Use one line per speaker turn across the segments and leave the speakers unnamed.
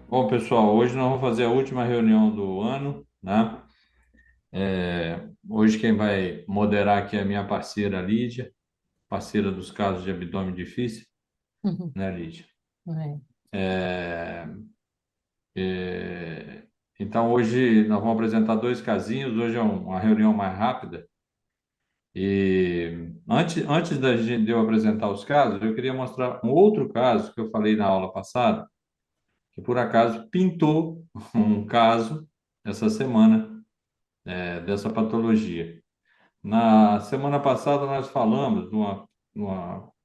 Bom, pessoal, hoje nós vamos fazer a última reunião do ano, né? Hoje quem vai moderar aqui é a minha parceira Lídia, parceira dos casos de abdômen difícil,
Uhum.
né, Lídia?
É.
É, é, então, hoje nós vamos apresentar dois casinhos. Hoje é uma reunião mais rápida. E antes de eu apresentar os casos, eu queria mostrar um outro caso que eu falei na aula passada, que por acaso pintou um caso essa semana, dessa patologia. Na semana passada, nós falamos de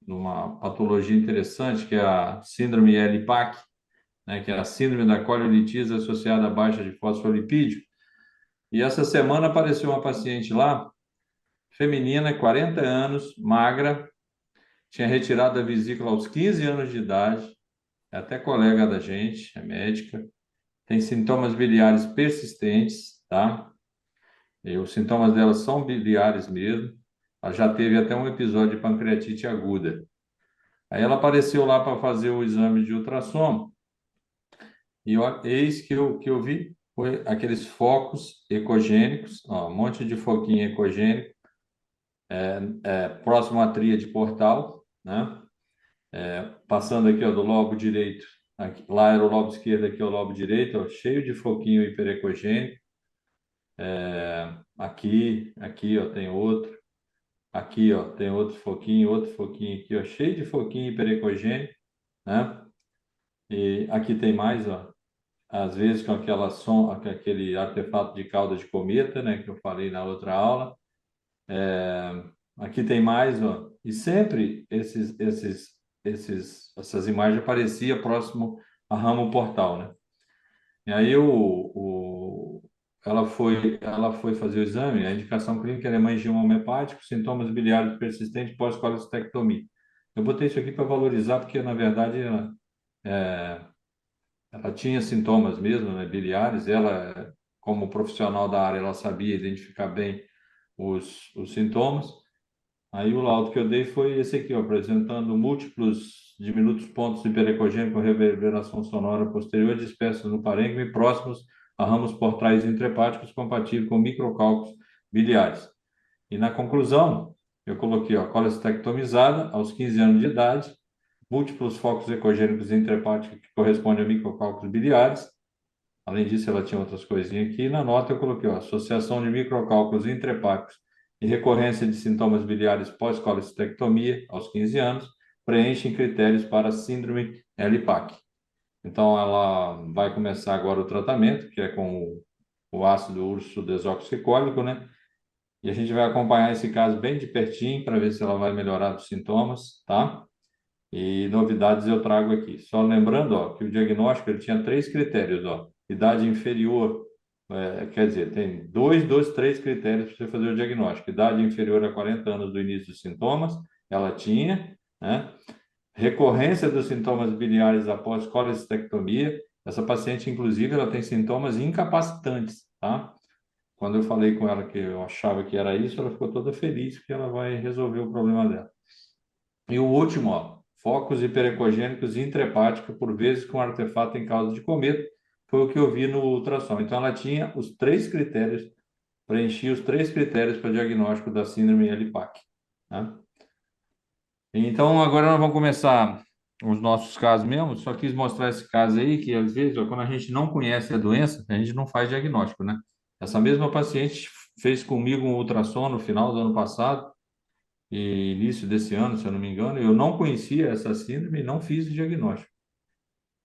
uma patologia interessante, que é a síndrome LPAC, né, que é a síndrome da coliolitise associada à baixa de fosfolipídio. E essa semana apareceu uma paciente lá, feminina, 40 anos, magra, tinha retirado a vesícula aos 15 anos de idade, é até colega da gente, é médica, tem sintomas biliares persistentes, tá? E os sintomas dela são biliares mesmo. Ela já teve até um episódio de pancreatite aguda. Aí ela apareceu lá para fazer o exame de ultrassom e eis que eu vi foi aqueles focos ecogênicos, ó, um monte de foquinho ecogênico, próximo à tríade portal, né? Passando aqui, ó, do lobo direito, lá era o lobo esquerdo, aqui é o lobo direito, ó, cheio de foquinho hiperecogênico. Aqui, ó, tem outro. Aqui, ó, tem outro foquinho aqui, ó, cheio de foquinho hiperecogênico, né? E aqui tem mais, ó, às vezes com com aquele artefato de cauda de cometa, né, que eu falei na outra aula. Aqui tem mais, ó, e sempre essas imagens apareciam próximo a ramo portal, né? E aí ela foi fazer o exame, a indicação clínica era hemangioma hepático, sintomas biliares persistentes pós-colecistectomia. Eu botei isso aqui para valorizar, porque na verdade ela tinha sintomas mesmo, né, biliares. Ela, como profissional da área, ela sabia identificar bem os sintomas. Aí o laudo que eu dei foi esse aqui, ó, apresentando múltiplos diminutos pontos hiperecogênicos com reverberação sonora posterior dispersos no parênquima e próximos a ramos portais intrahepáticos compatíveis com microcálculos biliares. E na conclusão, eu coloquei, ó, colestectomizada aos 15 anos de idade, múltiplos focos ecogênicos intrahepáticos que correspondem a microcálculos biliares. Além disso, ela tinha outras coisinhas aqui. Na nota eu coloquei, ó, associação de microcálculos intrahepáticos e recorrência de sintomas biliares pós-colestectomia aos 15 anos, preenchem critérios para a síndrome LPAC. Então, ela vai começar agora o tratamento, que é com o ácido urso desoxiricólico, né? E a gente vai acompanhar esse caso bem de pertinho para ver se ela vai melhorar dos sintomas, tá? E novidades eu trago aqui. Só lembrando, ó, que o diagnóstico ele tinha três critérios, ó. Idade inferior, quer dizer, tem dois dos três critérios para você fazer o diagnóstico. Idade inferior a 40 anos do início dos sintomas, ela tinha, né? Recorrência dos sintomas biliares após colestectomia. Essa paciente, inclusive, ela tem sintomas incapacitantes, tá? Quando eu falei com ela que eu achava que era isso, ela ficou toda feliz que ela vai resolver o problema dela. E o último, ó, focos hiperecogênicos intrahepáticos, por vezes com artefato em causa de cometa, foi o que eu vi no ultrassom. Então, ela tinha os três critérios, preenchia os três critérios para diagnóstico da síndrome LPAC, né? Então, agora nós vamos começar os nossos casos mesmo. Só quis mostrar esse caso aí, que às vezes, ó, quando a gente não conhece a doença, a gente não faz diagnóstico, né? Essa mesma paciente fez comigo um ultrassom no final do ano passado, e início desse ano, se eu não me engano, eu não conhecia essa síndrome e não fiz o diagnóstico.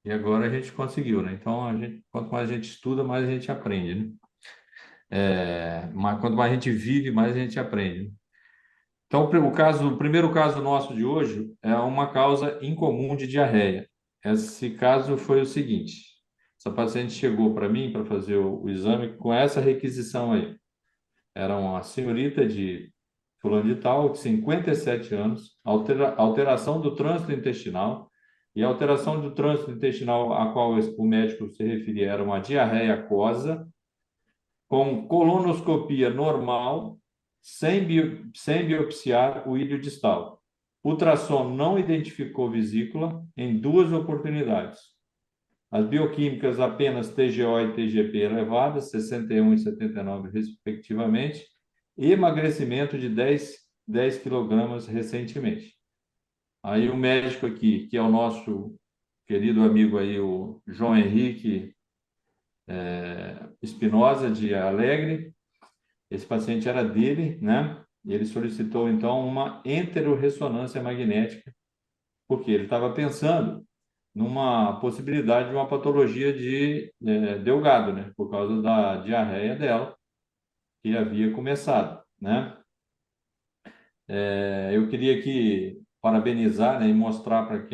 E agora a gente conseguiu, né? Então, quanto mais a gente estuda, mais a gente aprende, né? Quanto mais a gente vive, mais a gente aprende, né? Então, o primeiro caso nosso de hoje é uma causa incomum de diarreia. Esse caso foi o seguinte: essa paciente chegou para mim para fazer o exame com essa requisição aí. Era uma senhorita de fulano de tal, de 57 anos, alteração do trânsito intestinal, e a alteração do trânsito intestinal a qual o médico se referia era uma diarreia aquosa, com colonoscopia normal, sem biopsiar o ilho distal. Ultrassom não identificou vesícula em duas oportunidades. As bioquímicas apenas TGO e TGP elevadas, 61 e 79 respectivamente, e emagrecimento de 10 quilogramas recentemente. Aí o médico aqui, que é o nosso querido amigo aí, o João Henrique Espinosa de Alegre, esse paciente era dele, né? E ele solicitou então uma enterorressonância magnética, porque ele estava pensando numa possibilidade de uma patologia de Delgado, né? Por causa da diarreia dela, que havia começado, né? Eu queria aqui parabenizar, né, e mostrar para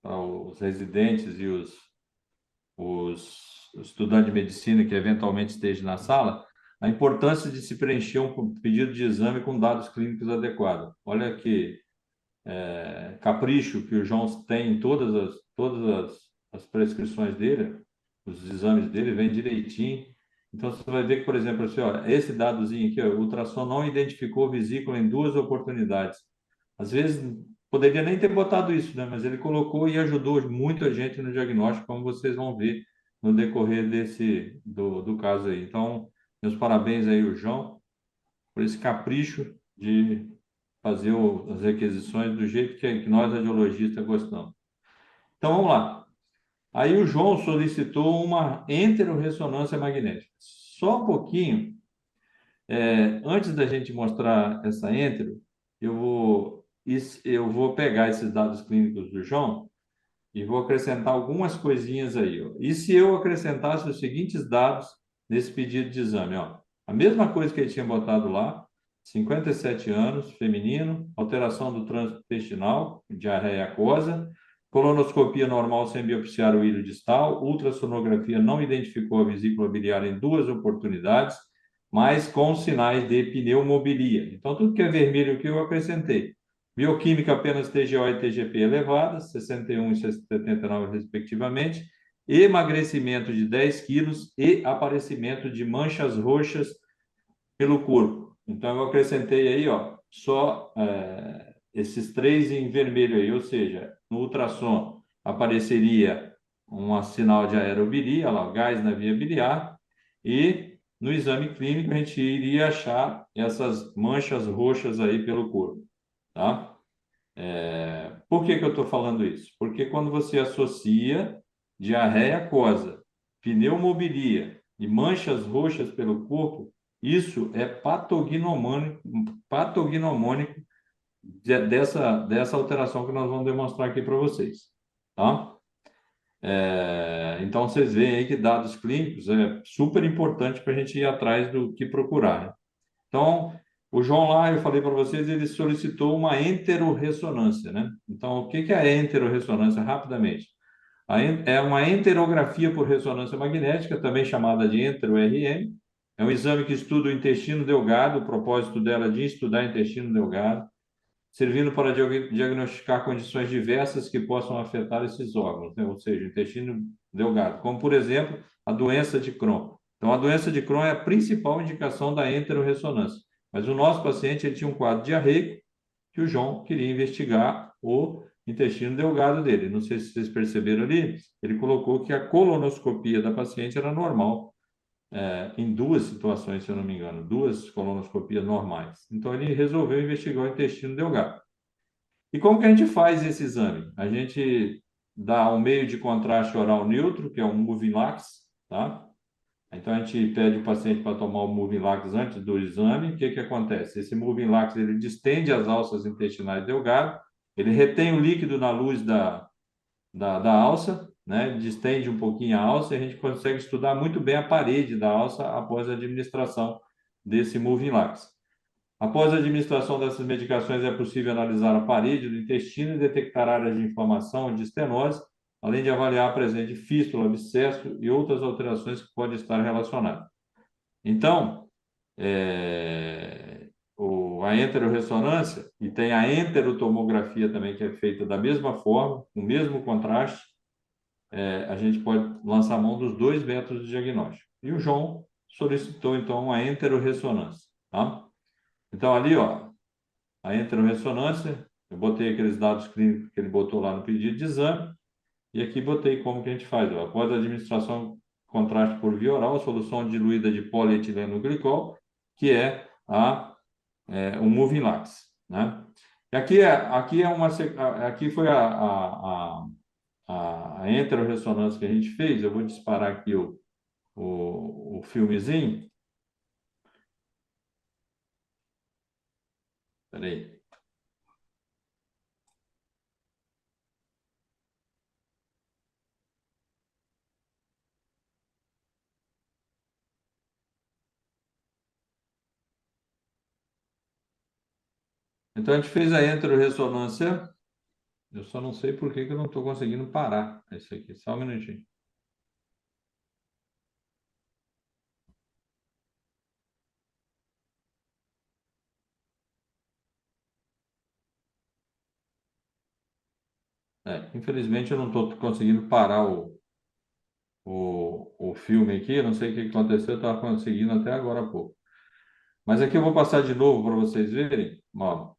os residentes e os estudantes de medicina que eventualmente estejam na sala, a importância de se preencher um pedido de exame com dados clínicos adequados. Olha que capricho que o João tem em as prescrições dele, os exames dele, vem direitinho. Então, você vai ver que, por exemplo, assim, ó, esse dadozinho aqui, ó, o ultrassom não identificou vesícula em 2 oportunidades. Às vezes, poderia nem ter botado isso, né? Mas ele colocou e ajudou muito a gente no diagnóstico, como vocês vão ver no decorrer do caso aí. Então, meus parabéns aí, o João, por esse capricho de fazer as requisições do jeito que nós, radiologistas, gostamos. Então, vamos lá. Aí o João solicitou uma enterorressonância magnética. Só um pouquinho, antes da gente mostrar essa entero, eu vou pegar esses dados clínicos do João e vou acrescentar algumas coisinhas aí. Ó. E se eu acrescentasse os seguintes dados nesse pedido de exame? Ó, a mesma coisa que ele tinha botado lá, 57 anos, feminino, alteração do trânsito intestinal, diarreia aquosa, colonoscopia normal sem biopsiar o ilho distal, ultrassonografia não identificou a vesícula biliar em 2 oportunidades, mas com sinais de pneumobilia. Então, tudo que é vermelho aqui eu acrescentei. Bioquímica apenas TGO e TGP elevadas, 61 e 79 respectivamente, emagrecimento de 10 quilos e aparecimento de manchas roxas pelo corpo. Então, eu acrescentei aí, ó, só esses 3 em vermelho aí, ou seja, no ultrassom apareceria um sinal de aerobilia, lá, gás na via biliar, e no exame clínico a gente iria achar essas manchas roxas aí pelo corpo, tá? Por que eu estou falando isso? Porque quando você associa diarreia aquosa, pneumobilia e manchas roxas pelo corpo, isso é patognomônico dessa alteração que nós vamos demonstrar aqui para vocês, tá? Então, vocês veem aí que dados clínicos é super importante para a gente ir atrás do que procurar, né? Então, o João lá, eu falei para vocês, ele solicitou uma enterorressonância, né? Então, o que que é a enterorressonância? Rapidamente. É uma enterografia por ressonância magnética, também chamada de entero-RM. É um exame que estuda o intestino delgado, o propósito dela é de estudar o intestino delgado, servindo para diagnosticar condições diversas que possam afetar esses órgãos, né? Ou seja, o intestino delgado, como, por exemplo, a doença de Crohn. Então, a doença de Crohn é a principal indicação da enterorressonância. Mas o nosso paciente ele tinha um quadro diarreico que o João queria investigar o intestino delgado dele. Não sei se vocês perceberam ali, ele colocou que a colonoscopia da paciente era normal, em 2 situações, se eu não me engano, 2 colonoscopias normais. Então, ele resolveu investigar o intestino delgado. E como que a gente faz esse exame? A gente dá um meio de contraste oral neutro, que é um Movilax, tá? Então, a gente pede o paciente para tomar o Movilax antes do exame. O que que acontece? Esse Movilax, ele distende as alças intestinais delgadas, ele retém o líquido na luz da alça, né? Distende um pouquinho a alça e a gente consegue estudar muito bem a parede da alça após a administração desse Movilax. Após a administração dessas medicações, é possível analisar a parede do intestino e detectar áreas de inflamação ou de estenose, além de avaliar a presença de fístula, abscesso e outras alterações que podem estar relacionadas. Então, a enterorressonância, e tem a enterotomografia também, que é feita da mesma forma, com o mesmo contraste, a gente pode lançar a mão dos 2 métodos de diagnóstico. E o João solicitou, então, uma enterorressonância, tá? Então, ali, ó, a enterorressonância, eu botei aqueles dados clínicos que ele botou lá no pedido de exame, E aqui botei como que a gente faz. Ó. Após a administração contraste por via oral, solução diluída de polietileno glicol, que é o Movinglax, né? E aqui foi a enterorressonância que a gente fez. Eu vou disparar aqui o filmezinho. Peraí. Então, a gente fez a enterorressonância. Eu só não sei por que que eu não estou conseguindo parar isso aqui. Só um minutinho. Infelizmente, eu não estou conseguindo parar o filme aqui. Eu não sei o que aconteceu. Eu estava conseguindo até agora há pouco. Mas aqui eu vou passar de novo para vocês verem. Ó,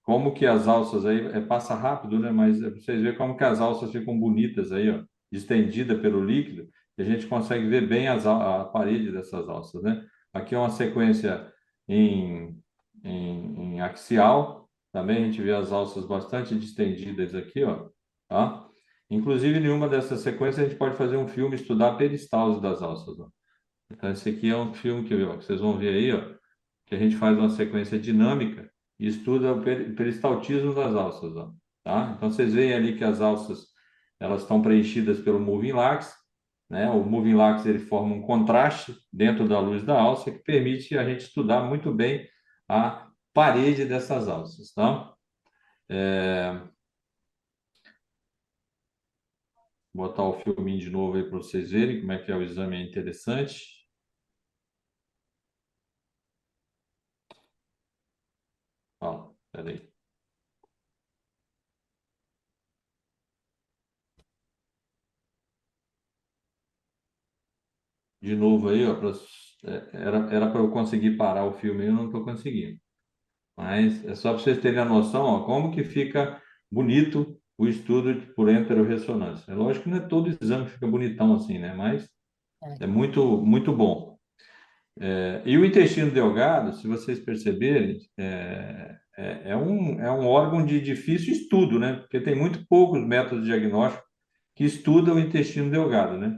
como que as alças aí, passa rápido, né? Mas é para vocês verem como que as alças ficam bonitas aí, ó, estendida pelo líquido, e a gente consegue ver bem a parede dessas alças, né? Aqui é uma sequência em, em axial, também a gente vê as alças bastante distendidas aqui, ó, tá? Inclusive, em uma dessas sequências, a gente pode fazer um filme, estudar a peristalse das alças, ó. Então, esse aqui é um filme ó, que vocês vão ver aí, ó, que a gente faz uma sequência dinâmica e estuda o peristaltismo das alças, ó, tá? Então vocês veem ali que as alças elas estão preenchidas pelo moving lax, né? O moving lax ele forma um contraste dentro da luz da alça que permite a gente estudar muito bem a parede dessas alças, tá? É, Vou botar o filminho de novo aí para vocês verem como é que é o exame, é interessante. Ó, peraí. De novo aí, ó, era para eu conseguir parar o filme, eu não estou conseguindo. Mas é só para vocês terem a noção, ó, como que fica bonito o estudo por enterorressonância. É lógico que não é todo exame que fica bonitão assim, né? Mas é muito, muito bom. E o intestino delgado, se vocês perceberem, é um órgão de difícil estudo, né? Porque tem muito poucos métodos diagnósticos que estudam o intestino delgado, né?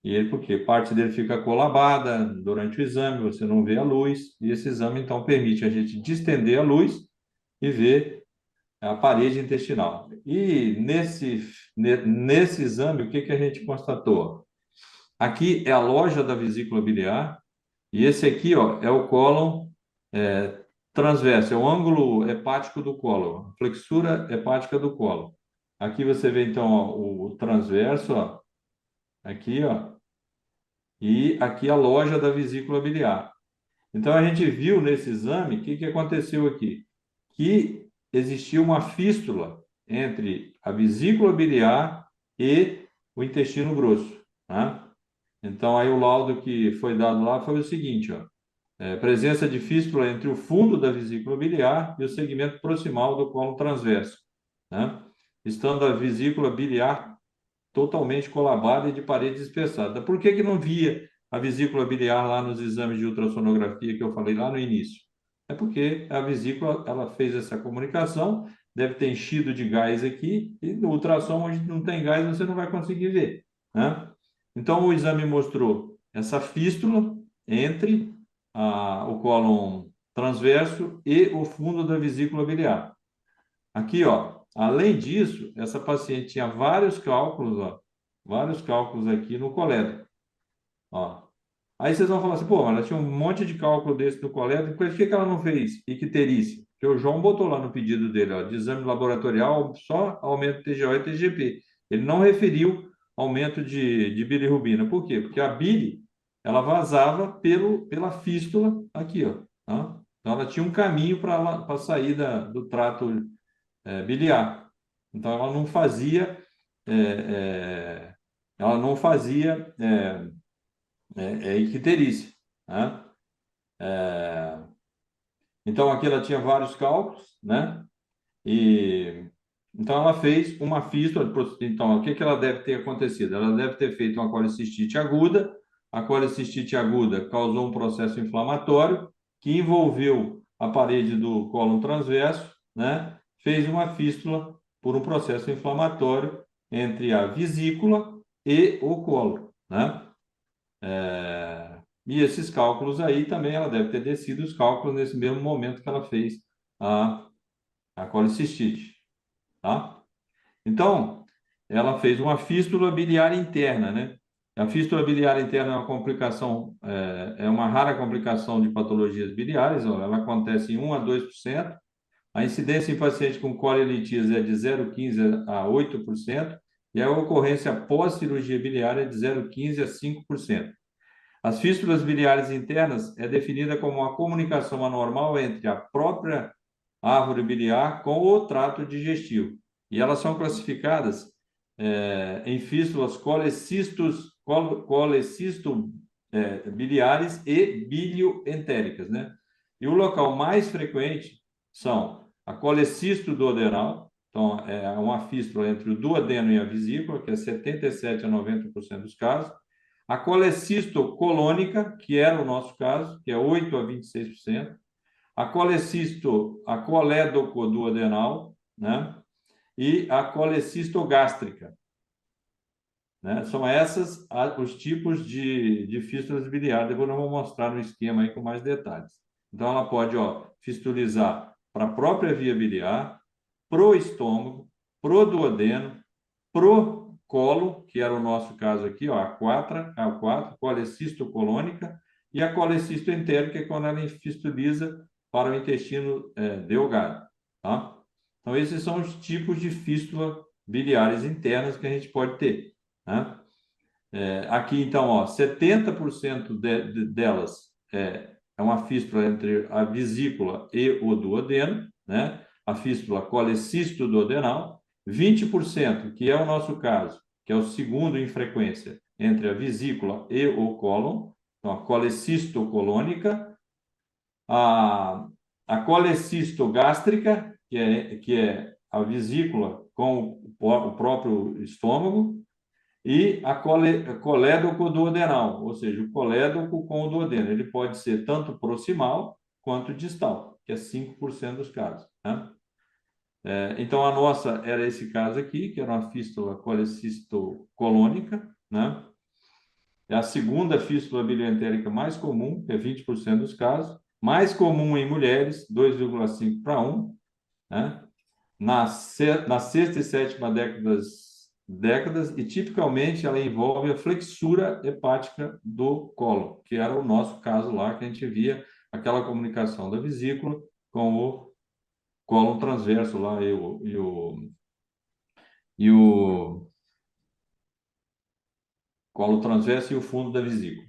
E ele, porque parte dele fica colabada durante o exame, você não vê a luz, e esse exame então permite a gente distender a luz e ver a parede intestinal. E nesse exame, o que que a gente constatou? Aqui é a loja da vesícula biliar, e esse aqui, ó, é o cólon transverso, é o ângulo hepático do cólon, a flexura hepática do cólon. Aqui você vê então ó, o transverso, ó, aqui, ó, e aqui a loja da vesícula biliar. Então a gente viu nesse exame o que que aconteceu aqui, que existia uma fístula entre a vesícula biliar e o intestino grosso, né? Então aí o laudo que foi dado lá foi o seguinte, ó, presença de fístula entre o fundo da vesícula biliar e o segmento proximal do colo transverso, né? Estando a vesícula biliar totalmente colabada e de parede espessada. Por que que não via a vesícula biliar lá nos exames de ultrassonografia que eu falei lá no início? É porque a vesícula ela fez essa comunicação, deve ter enchido de gás aqui, e no ultrassom, onde não tem gás, você não vai conseguir ver, né? Então, o exame mostrou essa fístula entre o cólon transverso e o fundo da vesícula biliar. Aqui, ó, além disso, essa paciente tinha vários cálculos, ó, vários cálculos aqui no colédoco, ó. Aí vocês vão falar assim, pô, mas ela tinha um monte de cálculo desse no colédoco, por que que ela não fez icterícia? Porque o João botou lá no pedido dele, ó, de exame laboratorial, só aumento TGO e TGP. Ele não referiu aumento de bilirrubina. Por quê? Porque a bile, ela vazava pela fístula aqui, ó, tá? Então ela tinha um caminho para sair do trato biliar. Então, é, é, ela não fazia icterícia, né? Então, aqui ela tinha vários cálculos, né? E, Então, ela fez uma fístula. Então, o que que ela deve ter acontecido? Ela deve ter feito uma colecistite aguda. A colecistite aguda causou um processo inflamatório que envolveu a parede do cólon transverso, né? Fez uma fístula por um processo inflamatório entre a vesícula e o colo, né? E esses cálculos aí também, ela deve ter descido os cálculos nesse mesmo momento que ela fez a, a colecistite, tá? Então, ela fez uma fístula biliar interna, né? A fístula biliar interna é uma complicação, é uma rara complicação de patologias biliares, ó, ela acontece em 1 a 2%. A incidência em pacientes com colelitíase é de 0,15 a 8%, e a ocorrência pós-cirurgia biliar é de 0,15 a 5%. As fístulas biliares internas é definida como uma comunicação anormal entre a própria árvore biliar com o trato digestivo. E elas são classificadas em fístulas colecisto biliares e bilioentéricas, né? E o local mais frequente são a colecisto duodenal, então é uma fístula entre o duodeno e a vesícula, que é 77 a 90% dos casos. A colecisto colônica, que era o nosso caso, que é 8 a 26%. A colecisto, a colédoco-duodenal, né? E a colecistogástrica, né? São essas os tipos de fístulas biliares. Depois eu vou mostrar no esquema aí com mais detalhes. Então, ela pode, ó, fistulizar para a própria via biliar, pro estômago, pro duodeno, pro colo, que era o nosso caso aqui, ó, a quatro, colecistocolônica, e a colecistoentérica, que é quando ela fistuliza para o intestino delgado, tá? Então, esses são os tipos de fístula biliares internas que a gente pode ter, né? Aqui, então, ó, 70% delas é uma fístula entre a vesícula e o duodeno, né? A fístula colecisto-duodenal. 20%, que é o nosso caso, que é o segundo em frequência, entre a vesícula e o cólon, então a colecistocolônica. A colecistogástrica, que é a vesícula com o próprio estômago, e a colédoco duodenal, ou seja, o colédoco com o duodeno. Ele pode ser tanto proximal quanto distal, que é 5% dos casos, né? Então, a nossa era esse caso aqui, que era uma fístula colecistocolônica, né? É a segunda fístula bilioentérica mais comum, que é 20% dos casos, mais comum em mulheres, 2,5 para 1, né? Na sexta e sétima décadas, e tipicamente ela envolve a flexura hepática do colo, que era o nosso caso lá, que a gente via aquela comunicação da vesícula com o colo transverso lá e o colo transverso e o fundo da vesícula.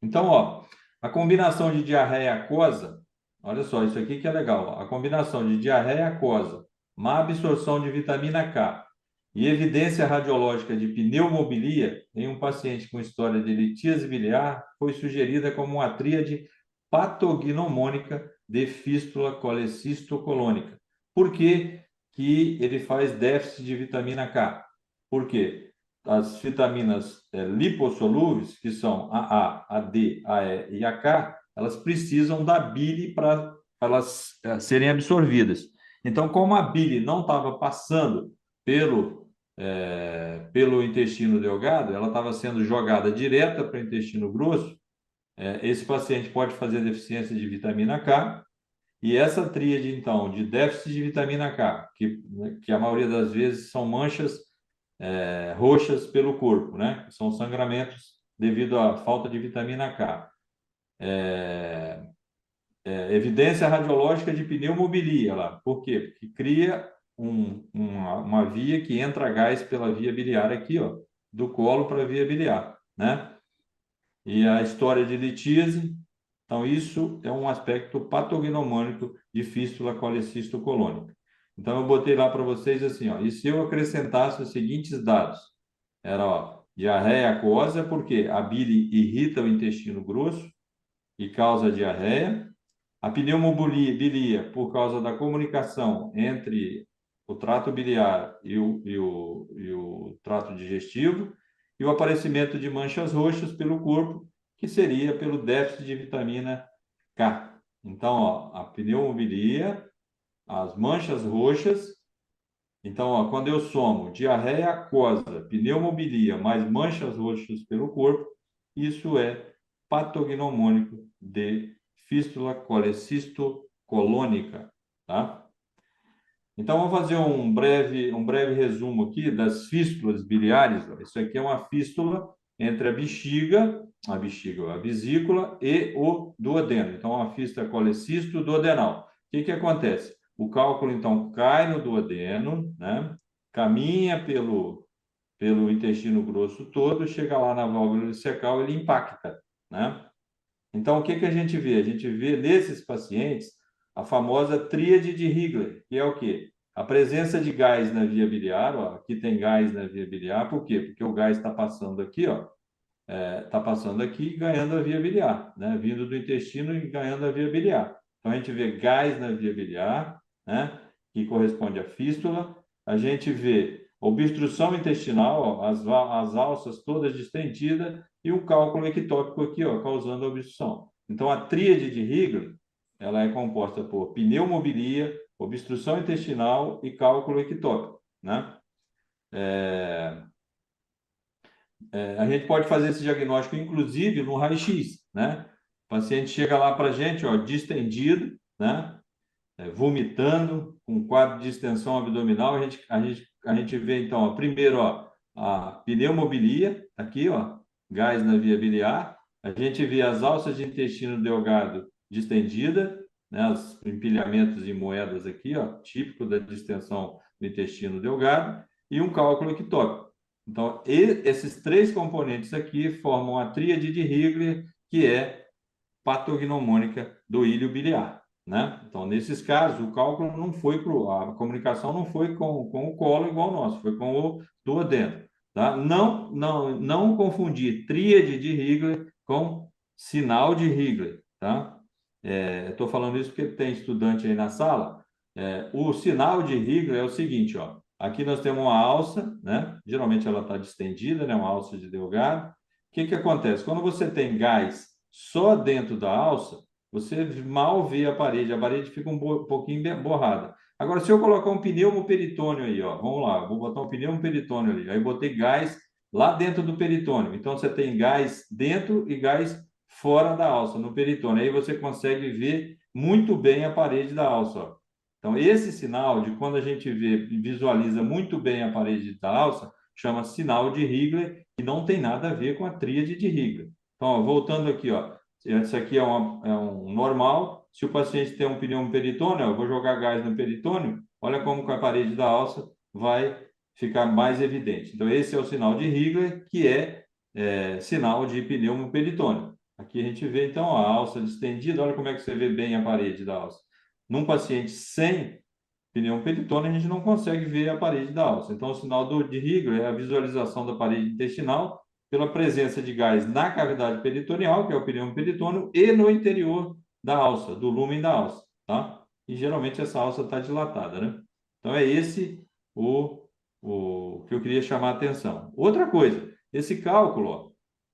Então, ó, a combinação de diarreia aquosa, olha só, isso aqui que é legal, ó, a combinação de diarreia aquosa, má absorção de vitamina K e evidência radiológica de pneumobilia em um paciente com história de litíase biliar foi sugerida como uma tríade patognomônica de fístula colecistocolônica. Por que que ele faz déficit de vitamina K? Por quê? As vitaminas lipossolúveis, que são a A, a D, a E e a K, elas precisam da bile para elas serem absorvidas. Então, como a bile não estava passando pelo intestino delgado, ela estava sendo jogada direta para o intestino grosso, esse paciente pode fazer deficiência de vitamina K, e essa tríade, então, de déficit de vitamina K, que a maioria das vezes são manchas roxas pelo corpo, né? São sangramentos devido à falta de vitamina K. Evidência radiológica de pneumobilia lá. Por quê? Porque cria uma via que entra gás pela via biliar aqui, ó, do colo para a via biliar, né? E a história de litíase, então isso é um aspecto patognomônico de fístula colecistocolônica. Então eu botei lá para vocês assim, ó, e se eu acrescentasse os seguintes dados? Era, ó, diarreia aquosa, porque a bile irrita o intestino grosso e causa diarreia. A pneumobilia, por causa da comunicação entre o trato biliar e o trato digestivo, e o aparecimento de manchas roxas pelo corpo, que seria pelo déficit de vitamina K. Então, ó, a pneumobilia, as manchas roxas. Então, ó, quando eu somo diarreia aquosa, pneumobilia, mais manchas roxas pelo corpo, isso é patognomônico de fístula colecisto-colônica, tá? Então, vamos fazer um breve resumo aqui das fístulas biliares. Isso aqui é uma fístula entre a vesícula e o duodeno. Então, uma fístula colecisto-duodenal. O que que acontece? O cálculo, então, cai no duodeno, né? Caminha pelo intestino grosso todo, chega lá na válvula ileocecal, ele impacta, né? Então, o que que a gente vê? A gente vê nesses pacientes a famosa tríade de Higler, que é o quê? A presença de gás na via biliar, ó, aqui tem gás na via biliar, por quê? Porque o gás está passando aqui, ó, está passando aqui e ganhando a via biliar, né? Vindo do intestino e ganhando a via biliar. Então, a gente vê gás na via biliar, né? Que corresponde à fístula. A gente vê obstrução intestinal, ó, as alças todas distendidas e um cálculo ectópico aqui, ó, causando a obstrução. Então, a tríade de Higler, ela é composta por pneumobilia, obstrução intestinal e cálculo ectópico, né? A gente pode fazer esse diagnóstico, inclusive, no raio-x, né? O paciente chega lá para a gente, ó, distendido, né? Vomitando, com quadro de distensão abdominal. A gente vê, então, ó, primeiro, ó, a pneumobilia, aqui, ó, gás na via biliar. A gente vê as alças de intestino delgado distendida, né? Os empilhamentos em moedas aqui, ó, típico da distensão do intestino delgado, e um cálculo ectópico. Então, esses três componentes aqui formam a tríade de Higler, que é patognomônica do ilho biliar, né? Então, nesses casos, o cálculo não foi a comunicação não foi com o colo igual ao nosso, foi com o duodeno, tá? Não confundir tríade de Higler com sinal de Higler, tá? Estou falando isso porque tem estudante aí na sala. O sinal de Higler é o seguinte, ó. Aqui nós temos uma alça, né? Geralmente ela está distendida, né? Uma alça de Delgado. O que que acontece? Quando você tem gás só dentro da alça, você mal vê a parede fica um pouquinho borrada. Agora, se eu colocar um pneumoperitônio aí, ó, vamos lá, vou botar um pneumoperitônio ali, aí eu botei gás lá dentro do peritônio. Então, você tem gás dentro e gás fora da alça, no peritônio. Aí você consegue ver muito bem a parede da alça, ó. Então, esse sinal de quando a gente vê e visualiza muito bem a parede da alça, chama sinal de Higler, e não tem nada a ver com a tríade de Higler. Então, ó, voltando aqui, ó, isso aqui é um normal. Se o paciente tem um pneumoperitônio, eu vou jogar gás no peritônio, olha como a parede da alça vai ficar mais evidente. Então, esse é o sinal de Higler, que é sinal de pneumoperitônio. Aqui a gente vê, então, a alça distendida, olha como é que você vê bem a parede da alça. Num paciente sem pneumoperitônio, a gente não consegue ver a parede da alça. Então, o sinal de Higler é a visualização da parede intestinal pela presença de gás na cavidade peritoneal, que é o pneumoperitônio, e no interior da alça, do lúmen da alça, tá? E geralmente essa alça está dilatada, né? Então, é esse o que eu queria chamar a atenção. Outra coisa, esse cálculo, ó,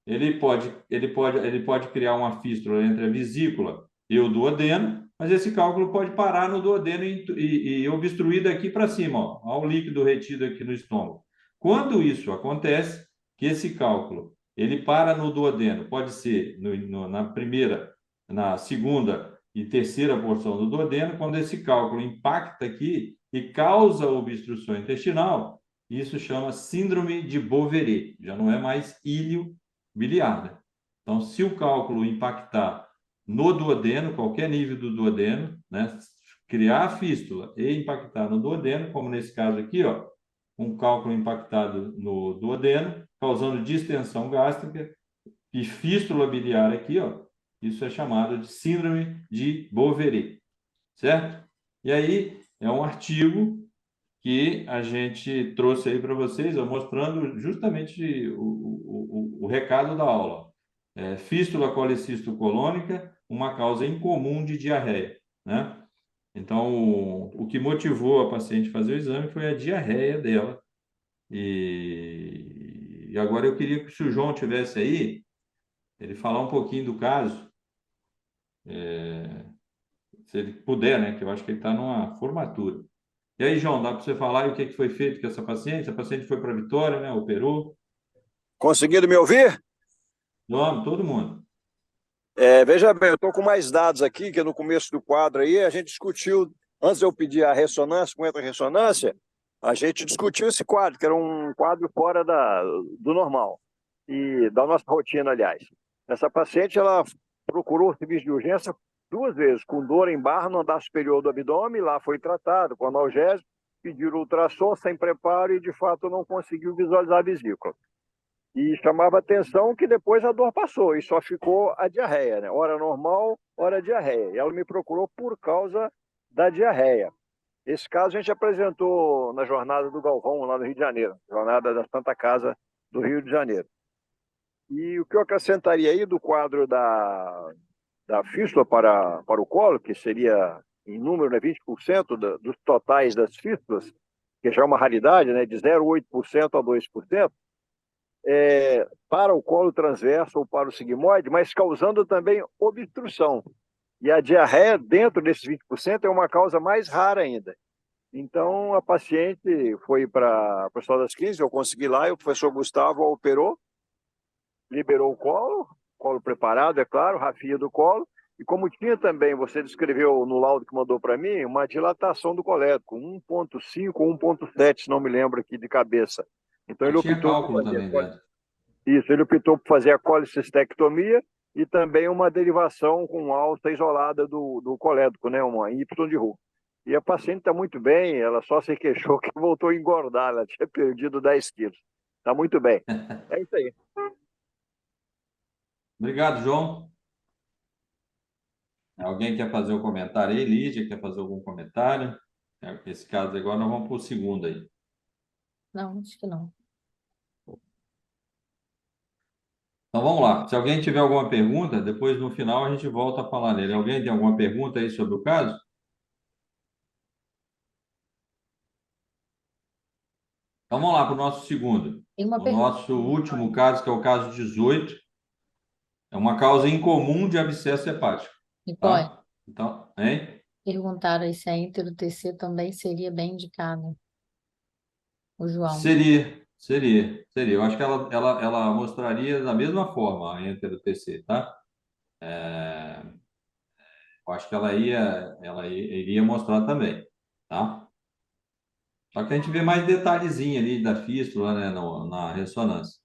ele pode criar uma fístula entre a vesícula e o duodeno, mas esse cálculo pode parar no duodeno e obstruir daqui para cima, ó, ao líquido retido aqui no estômago. Quando isso acontece, que esse cálculo ele para no duodeno, pode ser na primeira, na segunda e terceira porção do duodeno, quando esse cálculo impacta aqui e causa obstrução intestinal, isso chama síndrome de Bovéry, já não é mais ilho biliar, né? Então, se o cálculo impactar no duodeno, qualquer nível do duodeno, né, criar a fístula e impactar no duodeno, como nesse caso aqui, ó, um cálculo impactado no duodeno, causando distensão gástrica e fístula biliar aqui, ó, isso é chamado de síndrome de Bovéry, certo? E aí é um artigo que a gente trouxe aí para vocês, ó, mostrando justamente o recado da aula. Fístula colecisto-colônica, uma causa incomum de diarreia, né? Então, o que motivou a paciente a fazer o exame foi a diarreia dela. E agora eu queria que se o João tivesse aí, ele falar um pouquinho do caso, se ele puder, né? Que eu acho que ele está numa formatura. E aí, João, dá para você falar aí o que que foi feito com essa paciente? A paciente foi para Vitória, né? Operou.
Conseguindo me ouvir?
Vamos, todo mundo.
Veja bem, eu estou com mais dados aqui, que no começo do quadro aí a gente discutiu, antes de eu pedir a ressonância, com a ressonância, a gente discutiu esse quadro, que era um quadro fora do normal, e da nossa rotina, aliás. Essa paciente, ela procurou o serviço de urgência 2 vezes, com dor em barra no andar superior do abdômen, lá foi tratado com analgésico, pediram ultrassom sem preparo e, de fato, não conseguiu visualizar a vesícula. E chamava atenção que depois a dor passou e só ficou a diarreia, né? Hora normal, hora diarreia. E ela me procurou por causa da diarreia. Esse caso a gente apresentou na Jornada do Galvão, lá no Rio de Janeiro, Jornada da Santa Casa do Rio de Janeiro. E o que eu acrescentaria aí do quadro da fístula para o colo, que seria em número, né, 20% dos totais das fístulas, que já é uma raridade, né, de 0,8% a 2%, para o colo transverso ou para o sigmoide, mas causando também obstrução. E a diarreia, dentro desses 20%, é uma causa mais rara ainda. Então, a paciente foi para o Hospital das Clínicas, eu consegui lá, e o professor Gustavo a operou, liberou o colo preparado, é claro, rafia do colo, e como tinha também, você descreveu no laudo que mandou para mim, uma dilatação do colédoco, 1,5 ou 1,7, se não me lembro aqui de cabeça. Então,
Aí
ele
tinha
optou por
cálculo
fazer
também dentro.
isso, ele optou por fazer a colicistectomia e também uma derivação com alta isolada do colédoco, né? Uma Y de Roux. E a paciente está muito bem, ela só se queixou que voltou a engordar, ela tinha perdido 10 quilos. Está muito bem. É isso aí.
Obrigado, João. Alguém quer fazer um comentário aí? Lídia, quer fazer algum comentário? Esse caso agora, nós vamos para o segundo aí.
Não, acho que não.
Então vamos lá. Se alguém tiver alguma pergunta, depois no final a gente volta a falar nele. Alguém tem alguma pergunta aí sobre o caso? Então vamos lá para o nosso segundo.
Tem uma
O
pergunta.
nosso último caso, que é o caso 18, é uma causa incomum de abscesso hepático,
E pode
tá? Então, hein?
perguntar aí se a enter-UTC também seria bem indicada, o João.
Seria. Eu acho que ela mostraria da mesma forma a enter-UTC, tá? Eu acho que iria mostrar também, tá? Só que a gente vê mais detalhezinho ali da fístula, né, na ressonância.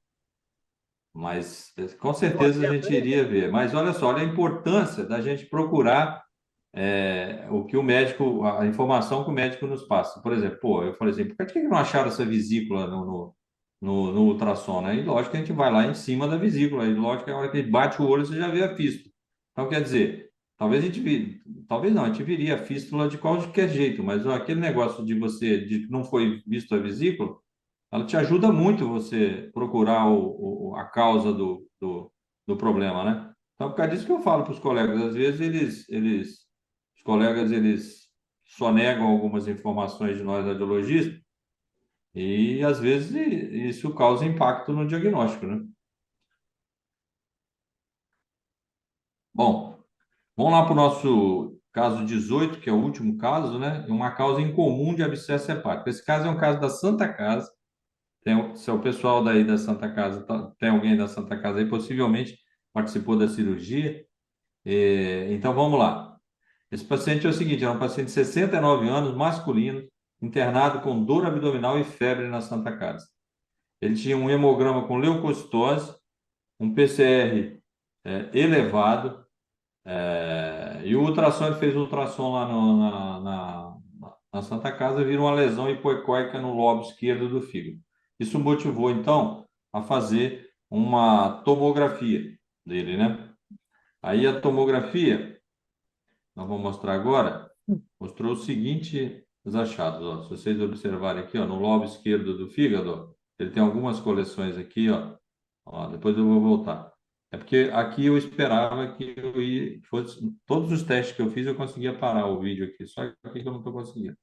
Mas com certeza a gente iria ver. Mas olha só, olha a importância da gente procurar o que o médico, a informação que o médico nos passa. Por exemplo, pô, eu falei assim, por que não acharam essa vesícula no ultrassom, né? E lógico que a gente vai lá em cima da vesícula, e lógico que a hora que bate o olho você já vê a fístula. Então, quer dizer, talvez não, a gente viria a fístula de qualquer jeito, mas aquele negócio de que não foi visto a vesícula, ela te ajuda muito você procurar a causa do problema, né? Então, por causa disso que eu falo para os colegas, às vezes os colegas, eles só negam algumas informações de nós radiologistas e, às vezes, isso causa impacto no diagnóstico, né? Bom, vamos lá para o nosso caso 18, que é o último caso, né? Uma causa incomum de abscesso hepático. Esse caso é um caso da Santa Casa. Se o pessoal daí da Santa Casa, tem alguém da Santa Casa aí, possivelmente participou da cirurgia. Então, vamos lá. Esse paciente é o seguinte, é um paciente de 69 anos, masculino, internado com dor abdominal e febre na Santa Casa. Ele tinha um hemograma com leucocitose, um PCR elevado, e o ultrassom, ele fez ultrassom lá na Santa Casa, viram uma lesão hipoecóica no lobo esquerdo do fígado. Isso motivou, então, a fazer uma tomografia dele, né? Aí a tomografia, nós vamos mostrar agora, mostrou o seguinte, os achados, ó. Se vocês observarem aqui, ó, no lobo esquerdo do fígado, ó, ele tem algumas coleções aqui, ó. Ó, depois eu vou voltar. É porque aqui eu esperava que eu ia, fosse, todos os testes que eu fiz, eu conseguia parar o vídeo aqui, só que aqui que eu não estou conseguindo.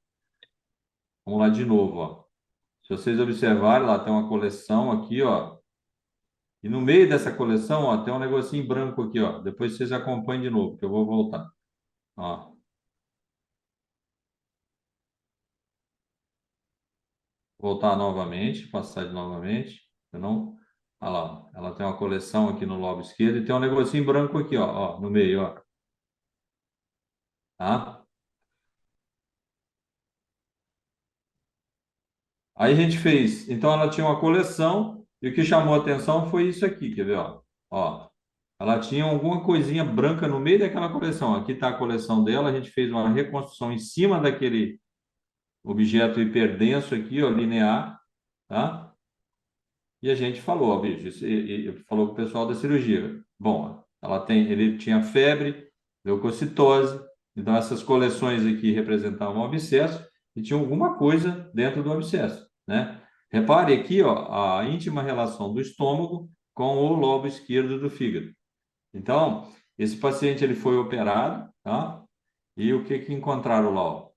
Vamos lá de novo, ó. Se vocês observarem, lá tem uma coleção aqui, ó. E no meio dessa coleção, ó, tem um negocinho branco aqui, ó. Depois vocês acompanhem de novo, que eu vou voltar. Ó, voltar novamente, passar de novamente. Eu não. Olha lá, ó. Ela tem uma coleção aqui no lobo esquerdo e tem um negocinho branco aqui, ó, no meio, ó. Tá? Aí a gente fez. Então ela tinha uma coleção e o que chamou a atenção foi isso aqui, quer ver, ó? Ó, ela tinha alguma coisinha branca no meio daquela coleção. Aqui está a coleção dela. A gente fez uma reconstrução em cima daquele objeto hiperdenso aqui, ó, linear, tá? E a gente falou, ó, bicho, falou com o pessoal da cirurgia. Bom, ele tinha febre, leucocitose, então essas coleções aqui representavam um abscesso e tinha alguma coisa dentro do abscesso, né? Repare aqui, ó, a íntima relação do estômago com o lobo esquerdo do fígado. Então, esse paciente ele foi operado, tá? E o que que encontraram lá, ó?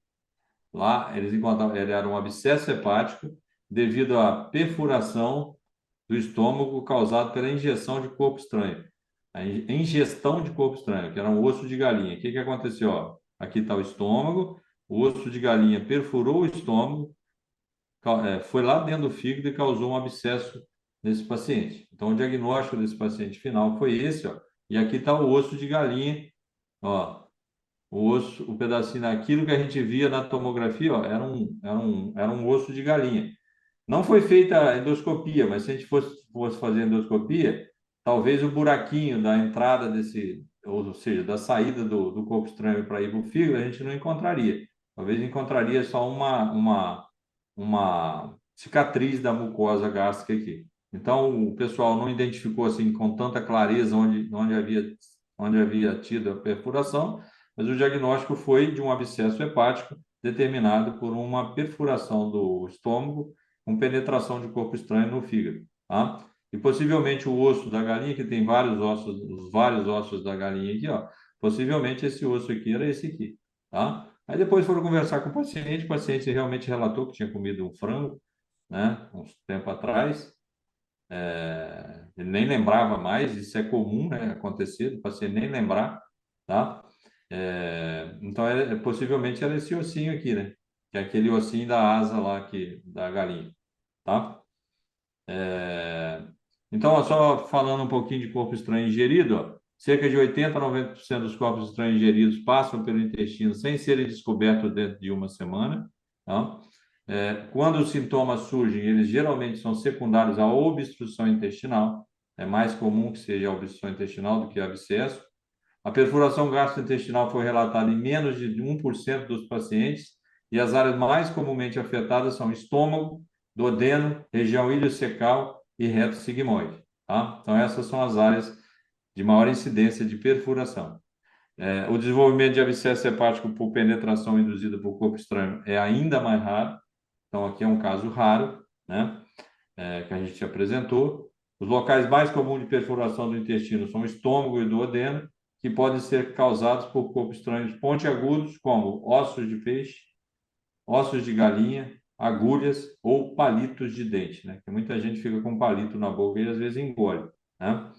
Lá eles encontraram, ele era um abscesso hepático devido à perfuração do estômago causado pela injeção de corpo estranho. A ingestão de corpo estranho, que era um osso de galinha. O que que aconteceu? Ó? Aqui está o estômago, o osso de galinha perfurou o estômago, foi lá dentro do fígado e causou um abscesso nesse paciente. Então, o diagnóstico desse paciente final foi esse, ó. E aqui está o osso de galinha, ó. O osso, o pedacinho daquilo que a gente via na tomografia, ó, era um osso de galinha. Não foi feita a endoscopia, mas se a gente fosse fazer endoscopia, talvez o buraquinho da entrada desse, ou seja, da saída do corpo estranho para ir para o fígado, a gente não encontraria. Talvez encontraria só uma cicatriz da mucosa gástrica aqui. Então, o pessoal não identificou assim com tanta clareza onde havia tido a perfuração, mas o diagnóstico foi de um abscesso hepático determinado por uma perfuração do estômago com penetração de corpo estranho no fígado, tá? E possivelmente o osso da galinha, que tem vários ossos, os vários ossos da galinha aqui, ó, possivelmente esse osso aqui era esse aqui, tá? Aí depois foram conversar com o paciente realmente relatou que tinha comido um frango, né, uns tempo atrás, ele nem lembrava mais, isso é comum, né, acontecer, o paciente nem lembrar, tá? Então, possivelmente era esse ossinho aqui, né, que é aquele ossinho da asa lá da galinha, tá? Então, ó, só falando um pouquinho de corpo estranho ingerido, ó, cerca de 80 a 90% dos corpos estranhos ingeridos passam pelo intestino sem serem descobertos dentro de uma semana, tá? Quando os sintomas surgem, eles geralmente são secundários à obstrução intestinal. É mais comum que seja a obstrução intestinal do que abscesso. A perfuração gastrointestinal foi relatada em menos de 1% dos pacientes e as áreas mais comumente afetadas são estômago, duodeno, região iliocecal e reto sigmoide, tá? Então, essas são as áreas de maior incidência de perfuração. O desenvolvimento de abscesso hepático por penetração induzida por corpo estranho é ainda mais raro. Então, aqui é um caso raro, né? Que a gente apresentou. Os locais mais comuns de perfuração do intestino são o estômago e o duodeno, que podem ser causados por corpos estranhos pontiagudos, como ossos de peixe, ossos de galinha, agulhas ou palitos de dente, né? Que muita gente fica com palito na boca e às vezes engole, né?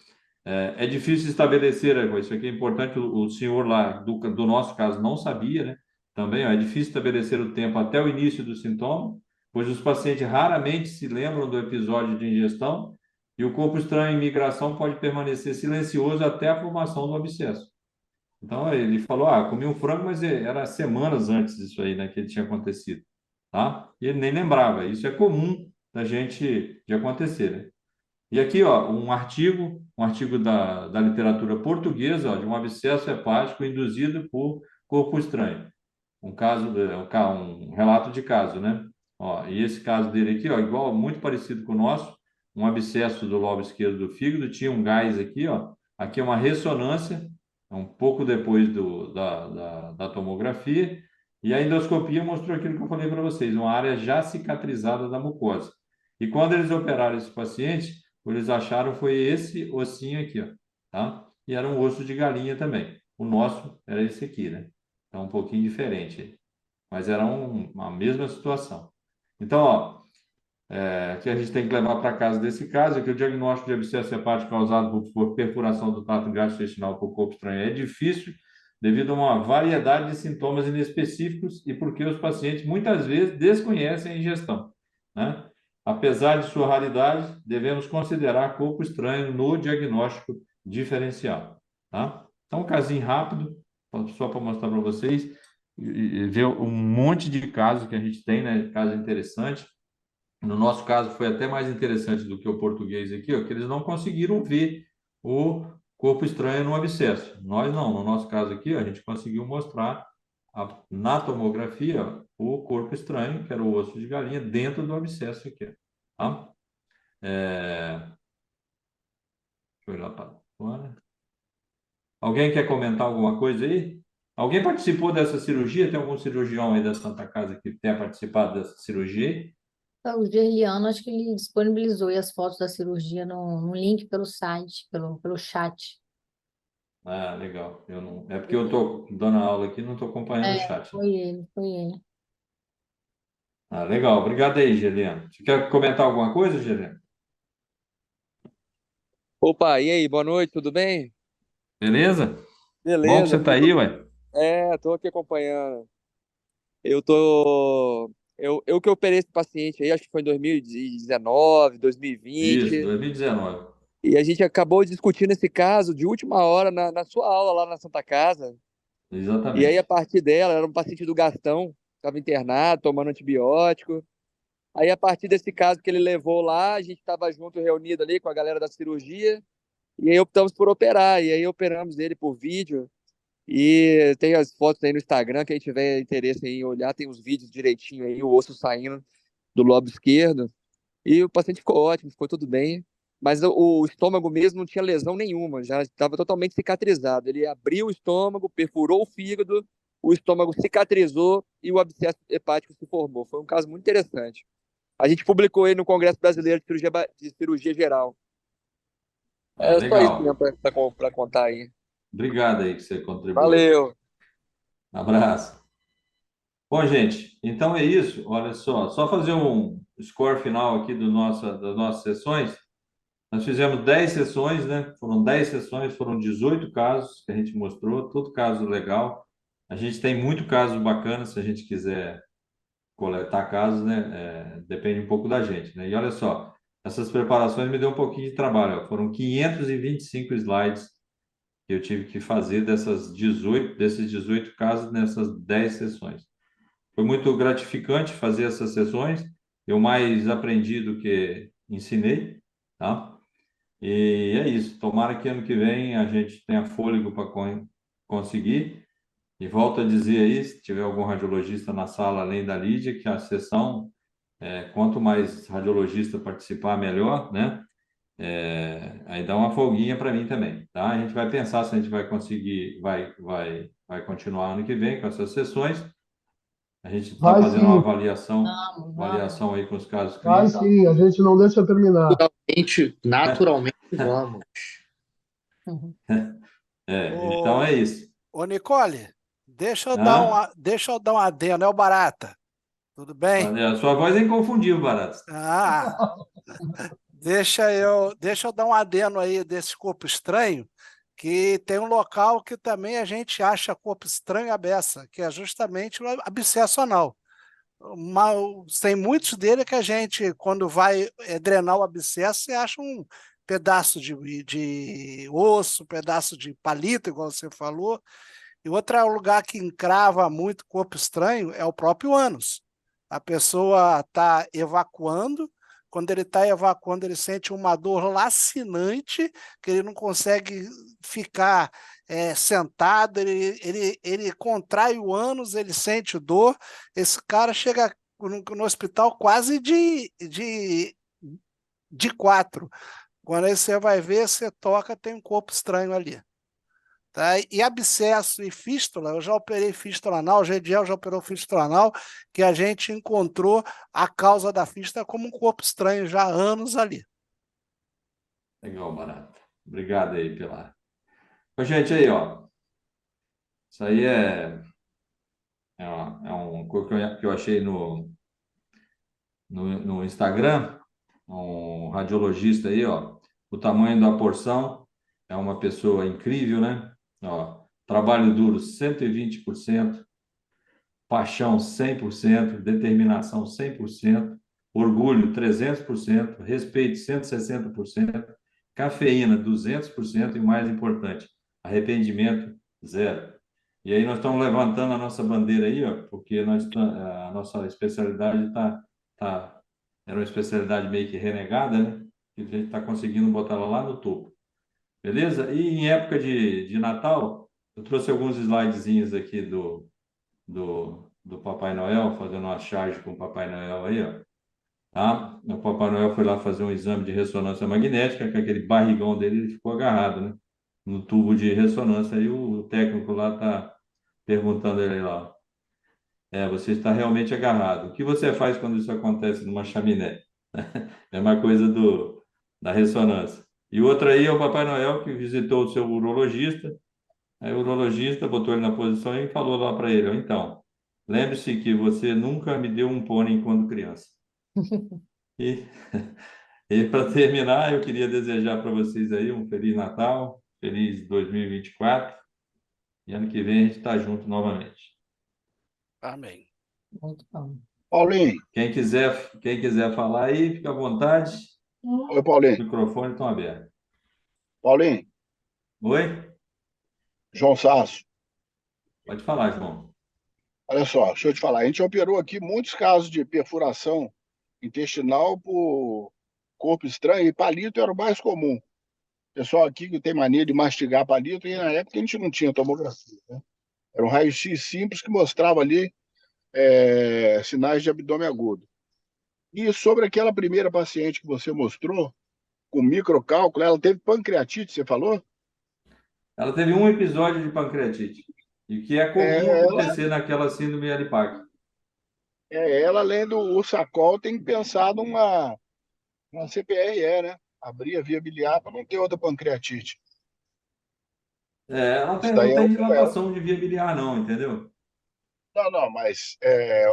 É difícil estabelecer, isso aqui é importante, o senhor lá do nosso caso não sabia, né? Também ó, é difícil estabelecer o tempo até o início do sintoma, pois os pacientes raramente se lembram do episódio de ingestão e o corpo estranho em migração pode permanecer silencioso até a formação do abscesso. Então ele falou, comi um frango, mas era semanas antes disso aí, né, que ele tinha acontecido, tá? E ele nem lembrava. Isso é comum de acontecer, né? E aqui, ó, um artigo da literatura portuguesa, ó, de um abscesso hepático induzido por corpo estranho. Um relato de caso, né? Ó, e esse caso dele aqui, ó, igual, muito parecido com o nosso, um abscesso do lobo esquerdo do fígado, tinha um gás aqui, ó. Aqui é uma ressonância, um pouco depois da tomografia, e a endoscopia mostrou aquilo que eu falei para vocês, uma área já cicatrizada da mucosa. E quando eles operaram esse paciente, o que eles acharam foi esse ossinho aqui, ó. tá? E era um osso de galinha também. O nosso era esse aqui, né? Então, um pouquinho diferente, mas era uma mesma situação. Então, ó, o que a gente tem que levar para casa desse caso é que o diagnóstico de abscesso hepático causado por perfuração do trato gastrointestinal por corpo estranho é difícil devido a uma variedade de sintomas inespecíficos e porque os pacientes muitas vezes desconhecem a ingestão, né? Apesar de sua raridade, devemos considerar corpo estranho no diagnóstico diferencial, tá? Então, um casinho rápido, só para mostrar para vocês e ver um monte de casos que a gente tem, né? Caso interessante. No nosso caso, foi até mais interessante do que o português aqui, ó, que eles não conseguiram ver o corpo estranho no abscesso. Nós não, no nosso caso aqui, ó, a gente conseguiu mostrar na tomografia o corpo estranho, que era o osso de galinha, dentro do abscesso aqui. Tá? Deixa eu olhar para fora. Alguém quer comentar alguma coisa aí? Alguém participou dessa cirurgia? Tem algum cirurgião aí da Santa Casa que tenha participado dessa cirurgia?
Então, o Gerliano, acho que ele disponibilizou aí as fotos da cirurgia no link pelo site, pelo chat.
Ah, legal. Eu não... É porque eu estou dando aula aqui e não estou acompanhando o
É,
chat.
foi ele, foi ele.
Ah, legal. Obrigado aí, Geliano. Você quer comentar alguma coisa, Geliano?
Opa, e aí, boa noite, tudo bem?
Beleza? Bom que você
Beleza,
está aí, ué.
tô aqui acompanhando. Eu tô. Eu que operei esse paciente aí, acho que foi em 2019,
Isso,
2020,
2019.
e a gente acabou discutindo esse caso de última hora na sua aula lá na Santa Casa. E aí, a
Exatamente.
partir dela, era um paciente do Gastão, estava internado, tomando antibiótico. Aí, a partir desse caso que ele levou lá, a gente estava junto, reunido ali com a galera da cirurgia, e aí optamos por operar. E aí, operamos ele por vídeo. E tem as fotos aí no Instagram, quem tiver interesse em olhar, tem os vídeos direitinho aí, o osso saindo do lobo esquerdo. E o paciente ficou ótimo, ficou tudo bem. Mas o estômago mesmo não tinha lesão nenhuma, já estava totalmente cicatrizado. Ele abriu o estômago, perfurou o fígado, o estômago cicatrizou e o abscesso hepático se formou. Foi um caso muito interessante. A gente publicou ele no Congresso Brasileiro de Cirurgia Geral.
Ah,
É só isso mesmo
legal.
para contar aí.
Obrigado aí que você contribuiu.
Valeu!
Abraço. Bom, gente, então é isso. Olha só fazer um score final aqui das nossas sessões. Nós fizemos 10 sessões, né? Foram 10 sessões, foram 18 casos que a gente mostrou, todo caso legal. A gente tem muito caso bacana, se a gente quiser coletar casos, né? Depende um pouco da gente, né? E olha só, essas preparações me deu um pouquinho de trabalho, ó. Foram 525 slides que eu tive que fazer desses 18 casos nessas 10 sessões. Foi muito gratificante fazer essas sessões. Eu mais aprendi do que ensinei, tá? E é isso. Tomara que ano que vem a gente tenha fôlego para conseguir. E volto a dizer aí, se tiver algum radiologista na sala além da Lídia, que a sessão, quanto mais radiologista participar, melhor, né? Aí dá uma folguinha para mim também, tá? A gente vai pensar se a gente vai conseguir, vai continuar ano que vem com essas sessões. A gente está
Vai
fazendo uma
sim,
Vamos.
avaliação aí com os casos
vai
clínicos.
sim, a gente não deixa eu terminar.
Naturalmente vamos.
Uhum.
Então é
Ô,
isso.
ô Nicole,
Tá?
deixa eu dar um adendo, é o Barata, tudo bem?
A sua voz é inconfundível, Barato.
Ah, deixa eu dar um adendo aí desse corpo estranho, que tem um local que também a gente acha corpo estranho à beça, que é justamente o abscesso anal. Tem muitos dele que a gente, quando vai drenar o abscesso, você acha um pedaço de osso, um pedaço de palito, igual você falou. E outro lugar que encrava muito corpo estranho é o próprio ânus. A pessoa está evacuando, quando ele está evacuando, ele sente uma dor lacinante, que ele não consegue ficar sentado, ele contrai o ânus, ele sente dor. Esse cara chega no hospital quase de quatro. Quando aí você vai ver, você toca, tem um corpo estranho ali. Tá? E abscesso e fístula, eu já operei fístula anal, o Gediel já operou fístula anal, que a gente encontrou a causa da fístula como um corpo estranho já há anos ali.
Legal, Barato. Obrigado aí Ô, gente, aí, ó. Isso aí é um coisa que eu achei no Instagram, um radiologista aí, ó. O tamanho da porção é uma pessoa incrível, né? Ó, trabalho duro 120%, paixão 100%, determinação 100%, orgulho 300%, respeito 160%, cafeína 200% e mais importante, arrependimento zero. E aí nós estamos levantando a nossa bandeira aí, ó, porque a nossa especialidade era uma especialidade meio que renegada, né? E a gente está conseguindo botar ela lá no topo. Beleza? E em época de Natal, eu trouxe alguns slidezinhos aqui do Papai Noel, fazendo uma charge com o Papai Noel aí, ó. Tá? O Papai Noel foi lá fazer um exame de ressonância magnética, que aquele barrigão dele ele ficou agarrado, né? No tubo de ressonância. Aí o técnico lá está perguntando a ele lá, você está realmente agarrado. O que você faz quando isso acontece numa chaminé? Mesma coisa da ressonância. E outra aí é o Papai Noel que visitou o seu urologista. Aí o urologista botou ele na posição e falou lá para ele, ó, então, lembre-se que você nunca me deu um pônei quando criança. E, e para terminar, eu queria desejar para vocês aí um Feliz Natal, feliz 2024, e ano que vem a gente está junto novamente.
Amém.
Muito bom.
Paulinho,
Quem quiser falar aí, fica à vontade.
oi,
Os
Paulinho.
microfones estão abertos.
Paulinho,
Oi?
João Sasso,
Pode falar, João.
olha só, deixa eu te falar. A gente operou aqui muitos casos de perfuração intestinal por corpo estranho e palito era o mais comum. Pessoal aqui que tem mania de mastigar palito, e na época a gente não tinha tomografia, né? Era um raio-x simples que mostrava ali sinais de abdômen agudo. E sobre aquela primeira paciente que você mostrou, com microcálculo, ela teve pancreatite, você falou?
Ela teve um episódio de pancreatite, e que é comum
Ela,
acontecer naquela síndrome Alipac.
ela lendo o Sacol, tem que pensar numa CPRE, né? Abrir a via biliar para não ter outra pancreatite.
Ela
Isso
não
daí
tem
ela.
dilatação de via biliar, não, entendeu?
Não, não, mas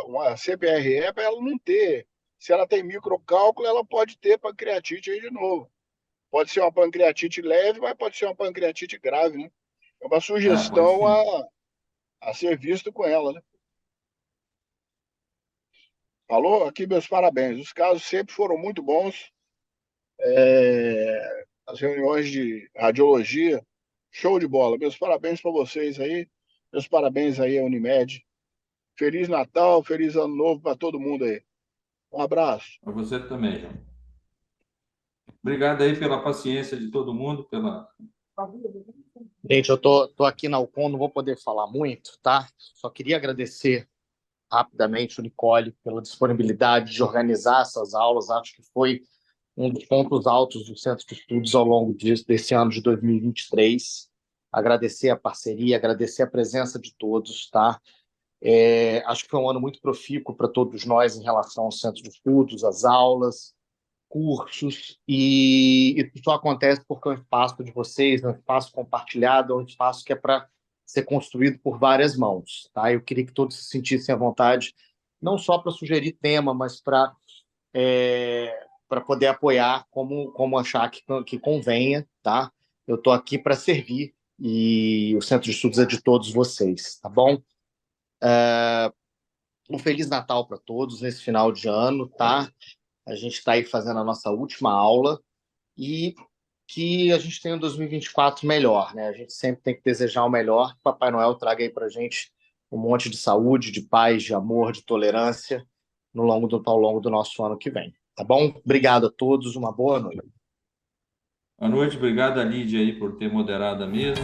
uma CPRE para ela não ter. Se ela tem microcálculo, ela pode ter pancreatite aí de novo. Pode ser uma pancreatite leve, mas pode ser uma pancreatite grave, né? É uma
Pode
sugestão
sim.
a ser visto com ela, né? Falou? Aqui meus parabéns. Os casos sempre foram muito bons. As reuniões de radiologia, show de bola. Meus parabéns para vocês aí. Meus parabéns aí à Unimed. Feliz Natal, feliz Ano Novo para todo mundo aí. Um abraço.
Para você também, João. Obrigado aí pela paciência de todo mundo,
Gente, eu tô aqui na Alcon, não vou poder falar muito, tá? Só queria agradecer rapidamente o Nicole pela disponibilidade de organizar essas aulas. Acho que foi um dos pontos altos do Centro de Estudos ao longo desse ano de 2023. Agradecer a parceria, agradecer a presença de todos, tá? Acho que foi um ano muito profícuo para todos nós em relação ao Centro de Estudos, às aulas, cursos, e isso só acontece porque é um espaço de vocês, é um espaço compartilhado, é um espaço que é para ser construído por várias mãos, tá? Eu queria que todos se sentissem à vontade, não só para sugerir tema, mas para poder apoiar como achar que convenha, tá? Eu estou aqui para servir e o Centro de Estudos é de todos vocês, tá bom? Um Feliz Natal para todos nesse final de ano, tá? A gente está aí fazendo a nossa última aula e que a gente tenha um 2024 melhor, né? A gente sempre tem que desejar o melhor, que o Papai Noel traga aí para a gente um monte de saúde, de paz, de amor, de tolerância ao longo do nosso ano que vem, tá bom? Obrigado a todos, uma boa noite.
Boa noite, obrigado a Lídia aí por ter moderado a mesa.